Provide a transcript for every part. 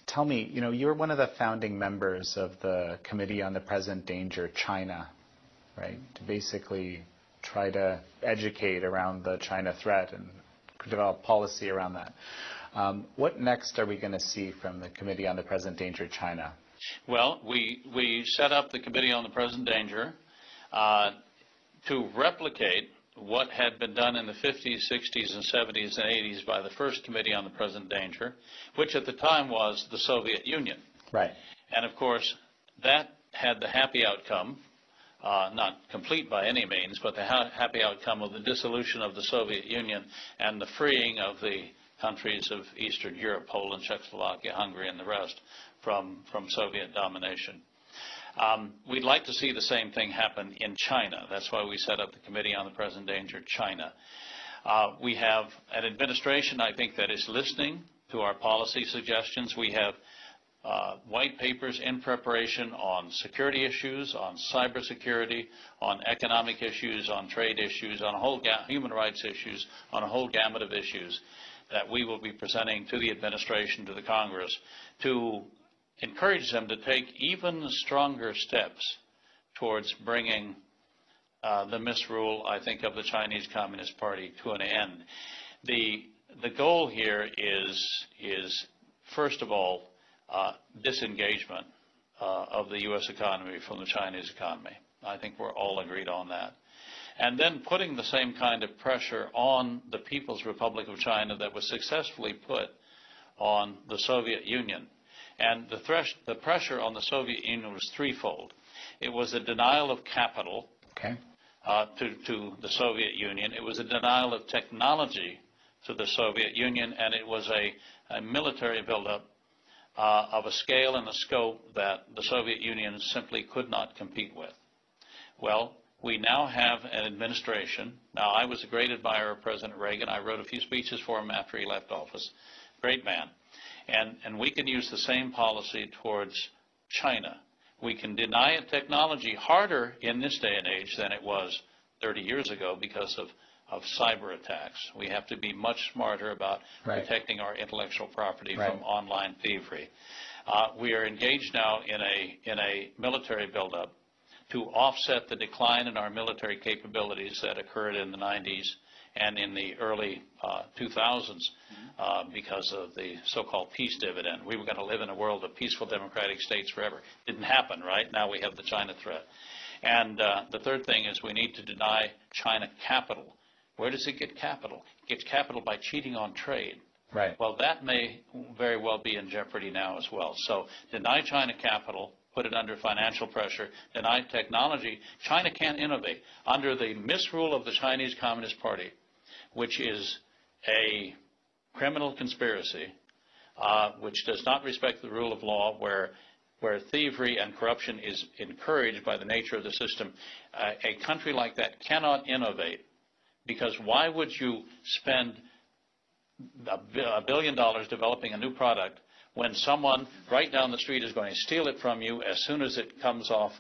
Tell me, you're one of the founding members of the Committee on the Present Danger China, right? To basically try to educate around the China threat and develop policy around that. What next are we going to see from the Committee on the Present Danger China? Well, we set up the Committee on the Present Danger to replicate what had been done in the 50s, 60s, and 70s and 80s by the first Committee on the Present Danger, which at the time was the Soviet Union. Right. And of course, that had the happy outcome, not complete by any means, but the happy outcome of the dissolution of the Soviet Union and the freeing of the countries of Eastern Europe, Poland, Czechoslovakia, Hungary, and the rest from Soviet domination. We'd like to see the same thing happen in China. That's why we set up the Committee on the Present Danger China. We have an administration, I think, that is listening to our policy suggestions. We have white papers in preparation on security issues, on cybersecurity, on economic issues, on trade issues, on a whole human rights issues, on a whole gamut of issues that we will be presenting to the administration, to the Congress, to encourage them to take even stronger steps towards bringing the misrule, I think, of the Chinese Communist Party to an end. The goal here is first of all, disengagement of the U.S. economy from the Chinese economy. I think we're all agreed on that. And then putting the same kind of pressure on the People's Republic of China that was successfully put on the Soviet Union. And the pressure on the Soviet Union was threefold. It was a denial of capital to the Soviet Union. It was a denial of technology to the Soviet Union. And it was a military buildup of a scale and a scope that the Soviet Union simply could not compete with. Well, we now have an administration. Now, I was a great admirer of President Reagan. I wrote a few speeches for him after he left office. Great man. And we can use the same policy towards China. We can deny it technology harder in this day and age than it was 30 years ago because of cyber attacks. We have to be much smarter about protecting our intellectual property from online thievery. We are engaged now in a military buildup to offset the decline in our military capabilities that occurred in the 90s and in the early 2000s because of the so-called peace dividend. We were going to live in a world of peaceful democratic states forever. Didn't happen, right? Now we have the China threat. And the third thing is we need to deny China capital. Where does it get capital? It gets capital by cheating on trade. Right. Well, that may very well be in jeopardy now as well. So deny China capital, put it under financial pressure, deny technology. China can't innovate. Under the misrule of the Chinese Communist Party, which is a criminal conspiracy, which does not respect the rule of law, where thievery and corruption is encouraged by the nature of the system, a country like that cannot innovate. Because why would you spend $1 billion developing a new product when someone right down the street is going to steal it from you as soon as it comes off,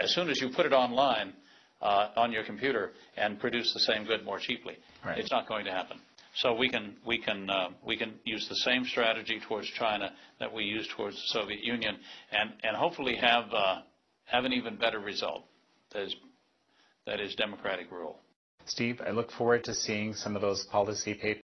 as soon as you put it online on your computer and produce the same good more cheaply? Right. It's not going to happen. So we can use the same strategy towards China that we used towards the Soviet Union, and hopefully have an even better result. That is democratic rule. Steve, I look forward to seeing some of those policy papers.